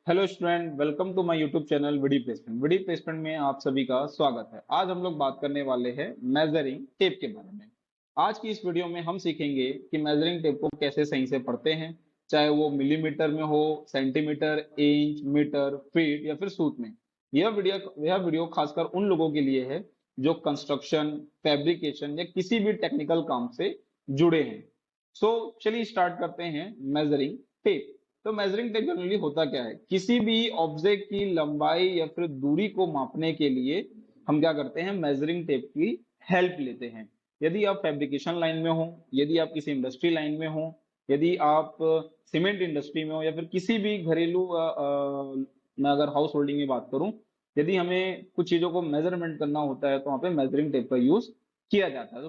Hello student, welcome to my YouTube channel Vidi placement. Vidi placement में आप सभी का स्वागत है। आज हम लोग बात करने वाले हैं मेजरिंग टेप के बारे में। आज की इस वीडियो में हम सीखेंगे कि मेजरिंग टेप को कैसे सही से पढ़ते हैं, चाहे वो मिलीमीटर में हो, सेंटीमीटर, इंच, मीटर, फीट या फिर सूत में। यह वीडियो खासकर उन लोगों के लिए है जो कंस्ट्रक्शन, फैब्रिकेशन या किसी भी टेक्निकल काम से जुड़े हैं। चलिए स्टार्ट करते हैं मेजरिंग टेप। तो मेजरिंग टेप जनरली होता क्या है, किसी भी ऑब्जेक्ट की लंबाई या फिर दूरी को मापने के लिए हम क्या करते हैं, मेजरिंग टेप की हेल्प लेते हैं। यदि आप फैब्रिकेशन लाइन में हो, यदि आप किसी इंडस्ट्री लाइन में हो, यदि आप सीमेंट इंडस्ट्री में हो या फिर किसी भी घरेलू मैं अगर हाउस होल्डिंग में बात करूं, यदि हमें कुछ चीजों को मेजरमेंट करना होता है तो वहां पे मेजरिंग टेप का यूज किया जाता है। तो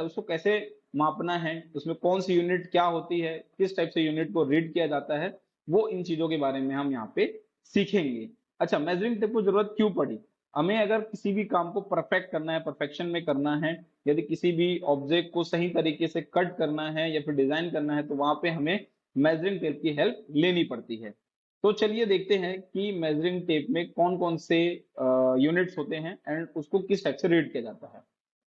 उसको कैसे मापना है, उसमें कौन सी यूनिट क्या होती है, किस टाइप से यूनिट को रीड किया जाता है, वो इन चीजों के बारे में हम यहाँ पे सीखेंगे। अच्छा, मेजरिंग टेप को जरूरत क्यों पड़ी? हमें अगर किसी भी काम को परफेक्ट करना है, परफेक्शन में करना है, यदि किसी भी ऑब्जेक्ट को सही तरीके से कट करना है या फिर डिजाइन करना है, तो वहां पे हमें मेजरिंग टेप की हेल्प लेनी पड़ती है। तो चलिए देखते हैं कि मेजरिंग टेप में कौन कौन से यूनिट्स होते हैं एंड उसको किस टाइप से रीड किया जाता है।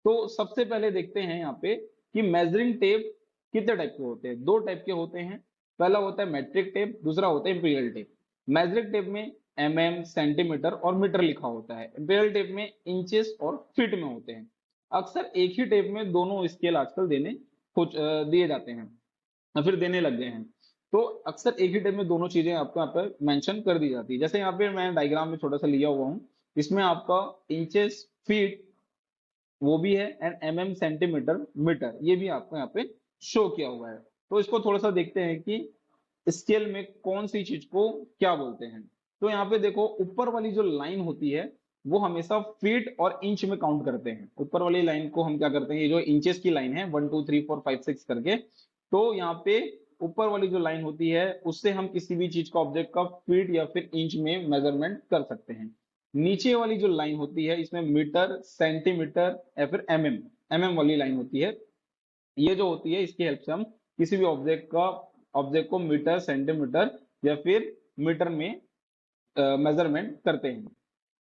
तो सबसे पहले देखते हैं यहाँ पे कि मेजरिंग टेप कितने टाइप के होते हैं। दो टाइप के होते हैं। पहला होता है मैट्रिक टेप, दूसरा होता है इंपीरियल टेप। मैट्रिक टेप में सेंटीमीटर और मीटर लिखा होता है। इंपीरियल टेप में इंचेस और फीट में होते हैं। अक्सर एक ही टेप में दोनों स्केल आजकल दिए जाते हैं या फिर देने लग गए हैं। तो अक्सर एक ही टेप में दोनों चीजें आपको यहाँ पर मेंशन कर दी जाती है। जैसे यहाँ पे मैं डायग्राम में छोटा सा लिया हुआ हूँ, इसमें आपका इंचेस, फीट वो भी है एंड सेंटीमीटर, मीटर ये भी आपको यहाँ पे शो किया हुआ है। तो इसको थोड़ा सा देखते हैं कि स्केल में कौन सी चीज को क्या बोलते हैं। तो यहाँ पे देखो, ऊपर वाली जो लाइन होती है वो हमेशा फीट और इंच में काउंट करते हैं। ऊपर वाली लाइन को हम क्या करते हैं, ये जो इंचेस की लाइन है 1 2 3 4 5 6 करके, तो यहाँ पे ऊपर वाली जो लाइन होती है उससे हम किसी भी चीज का, ऑब्जेक्ट का फीट या फिर इंच में मेजरमेंट कर सकते हैं। नीचे वाली जो लाइन होती है इसमें मीटर, सेंटीमीटर या फिर एमएम वाली लाइन होती है। ये जो होती है इसकी हेल्प से हम किसी भी ऑब्जेक्ट को मीटर, सेंटीमीटर या फिर मीटर में मेजरमेंट करते हैं।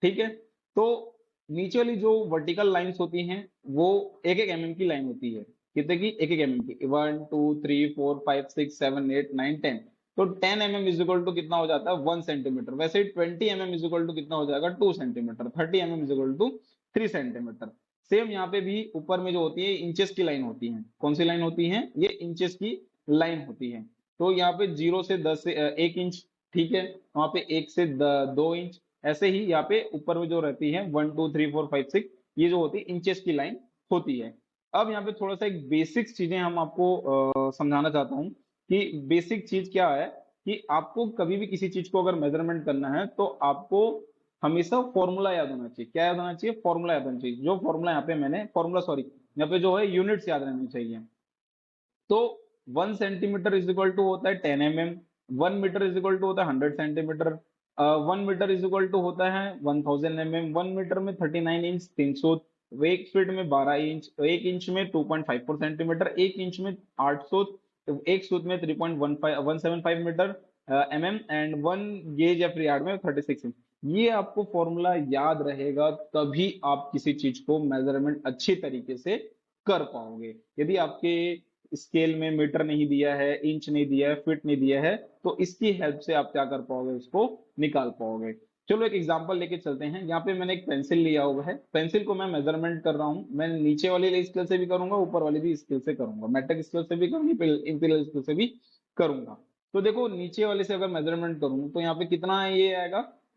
ठीक है। तो नीचे वाली जो वर्टिकल लाइंस होती हैं वो एक एक एमएम की लाइन होती है। कितने की? एक एक एमएम की। 1 2 3 4 5 6 7 8 9 10। तो 10 mm इज इक्वल टू कितना हो जाता है? 1 सेंटीमीटर। वैसे ही 20 mm इज इक्वल टू कितना हो जाएगा? 2 centimetre. 30 mm is equal to 3 centimetre. Same यहाँ पे भी ऊपर में जो होती है इंचेस की लाइन होती है। कौन सी लाइन होती है? ये इंचेस की लाइन होती है। तो यहाँ पे 0 से 10 से 1 इंच। ठीक है। वहां पे 1 से 2 इंच। ऐसे ही यहाँ पे ऊपर में जो रहती है 1 2 3 4 5 6, ये जो होती है इंचेस की लाइन होती है। अब यहाँ पे थोड़ा सा एक बेसिक चीजें हम आपको समझाना चाहता हूँ कि बेसिक चीज क्या है। कि आपको कभी भी किसी चीज को अगर मेजरमेंट करना है तो आपको हमेशा फॉर्मूला याद होना चाहिए। क्या याद होना चाहिए? फॉर्मूला याद होना चाहिए। जो फॉर्मूला यहाँ पे मैंने फॉर्मूला सॉरी यहाँ पे जो है यूनिट्स याद रहनी चाहिए। तो 1 सेंटीमीटर इज इक्वल टू होता है 10 mm। 1 metre is equal to होता है 100 centimetre. 1 metre is equal to होता है 1000 mm। 1 मीटर में 39 इंच, 300। एक फीट में 12 इंच। एक इंच में 2.54 सेंटीमीटर। एक इंच में 800। एक सूत में 3.175 मीटर mm एंड 1 गेज या फिर यार्ड में 36 इंच। ये आपको फॉर्मूला याद रहेगा तभी आप किसी चीज को मेजरमेंट अच्छी तरीके से कर पाओगे। यदि आपके स्केल में मीटर नहीं दिया है, इंच नहीं दिया है, फीट नहीं दिया है, तो इसकी हेल्प से आप क्या कर पाओगे, उसको निकाल पाओगे। चलो एक एग्जांपल लेके चलते हैं। यहाँ पे मैंने एक पेंसिल लिया हुआ है। पेंसिल को मैं मेजरमेंट कर रहा हूँ। मैं नीचे वाली स्केल से भी करूंगा, ऊपर वाली भी स्केल से करूंगा, मेट्रिक स्केल से भी करूंगी, इंपीरियल स्केल से भी करूंगा। तो देखो, नीचे वाले से अगर मेजरमेंट करूँ तो यहाँ पे कितना है,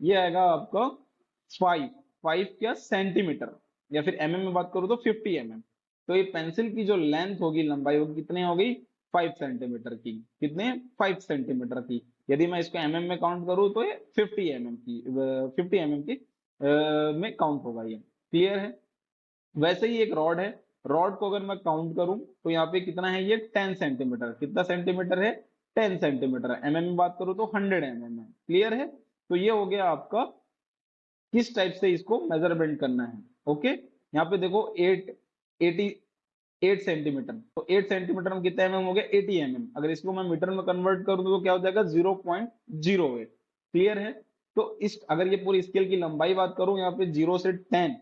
ये आएगा आपका 5 क्या सेंटीमीटर। या फिर में बात करूँ तो 50 mm। तो ये पेंसिल की जो लेंथ होगी, लंबाई होगी, कितनी हो गई? 5 सेंटीमीटर की। कितने? 5 सेंटीमीटर की। यदि मैं इसको में काउंट करूँ तो ये 50 mm की में काउंट होगा ये। क्लियर है? वैसे ही एक रॉड है। रॉड को अगर मैं काउंट करूं तो यहाँ पे कितना है? ये 10 सेंटीमीटर। कितना सेंटीमीटर है? 10 सेंटीमीटर। में बात करूं तो 100 mm है। क्लियर है? तो ये हो गया आपका किस टाइप से इसको मेजरमेंट करना है। ओके। यहाँ पे देखो 8 सेंटीमीटर। तो 8 सेंटीमीटर में कितना हो गया? 80 mm। अगर इसको मैं मीटर में कन्वर्ट कर दूं तो क्या हो जाएगा? 0.08। क्लियर है? तो इस अगर ये पूरी स्केल की लंबाई बात करूं यहाँ पे 0 से 10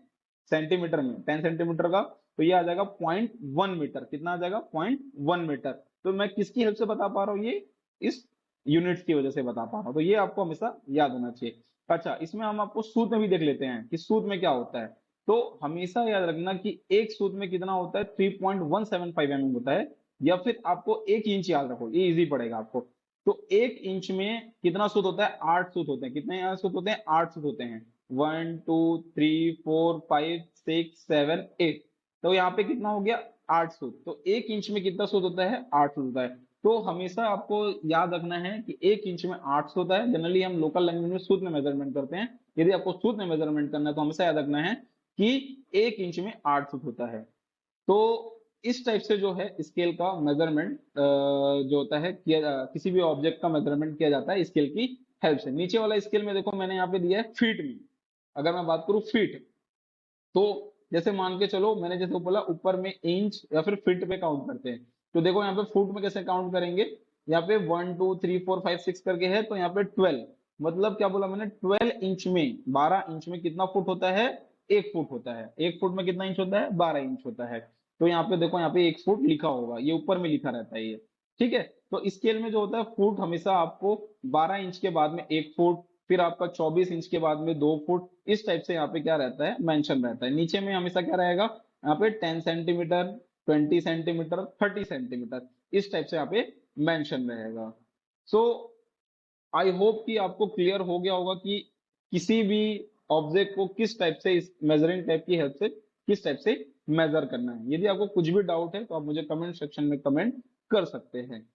सेंटीमीटर में, 10 सेंटीमीटर का, तो ये आ जाएगा 0.1 मीटर। कितना आ जाएगा? 0.1 मीटर। तो मैं किसकी हेल्प से बता पा रहा हूँ? ये इस यूनिट्स की वजह से बता पा रहा हूँ। तो ये आपको हमेशा याद होना चाहिए। अच्छा, इसमें हम आपको सूत्र में भी देख लेते हैं कि सूत्र में क्या होता है। तो हमेशा याद रखना कि एक सूत्र में कितना होता है, 3.175 mm होता है, या फिर आपको 1 इंच याद रखो, ये इजी पड़ेगा आपको। तो 1 इंच में कितना सूत होता है? 8 सूत होते हैं। कितने सूत होते हैं? 8 सूत होते हैं। 1 2 3 4 5 6 7 8। तो यहाँ पे कितना हो गया? 8 सूत। तो 1 इंच में कितना सूत होता है? 8 सूत होता है। तो हमेशा आपको याद रखना है कि 1 इंच में 8 सूत है। जनरली हम लोकल लैंग्वेज में सूत में मेजरमेंट करते हैं। यदि आपको सूत में मेजरमेंट करना है तो हमेशा याद रखना है कि 1 इंच में 8 सूत होता है। तो इस टाइप से जो है स्केल का मेजरमेंट जो होता है किसी भी ऑब्जेक्ट का मेजरमेंट किया जाता है स्केल की हेल्प से। नीचे वाला स्केल में देखो मैंने यहाँ पे दिया है फीट में। अगर मैं बात करूं फीट, तो जैसे मान के चलो, मैंने जैसे बोला ऊपर में इंच या फिर फीट पे काउंट करते हैं। तो देखो यहाँ पे फुट में कैसे काउंट करेंगे, यहाँ पे 1 2 3 4 5 6 करके है, तो यहाँ पे 12। मतलब क्या बोला मैंने? 12 इंच में, 12 इंच में कितना फुट होता है? 1 फुट होता है। 1 फुट में कितना इंच होता है? 12 इंच होता है। तो यहाँ पे देखो, यहाँ पे 1 फुट लिखा होगा, ये ऊपर में लिखा रहता है ये। ठीक है? तो स्केल में जो होता है फुट, हमेशा आपको 12 इंच के बाद में 1 फुट, फिर आपका 24 इंच के बाद में 2 फुट, इस टाइप से यहाँ पे क्या रहता है? मेंशन रहता है। नीचे में हमेशा क्या रहेगा? यहाँ पे 10 सेंटीमीटर, 20 सेंटीमीटर, 30 सेंटीमीटर, इस टाइप से यहाँ पे मेंशन रहेगा। सो आई होप कि आपको क्लियर हो गया होगा कि किसी भी ऑब्जेक्ट को किस टाइप से, इस मेजरिंग टाइप की हेल्प से किस टाइप से मेजर करना है। यदि आपको कुछ भी डाउट है तो आप मुझे कमेंट सेक्शन में कमेंट कर सकते हैं।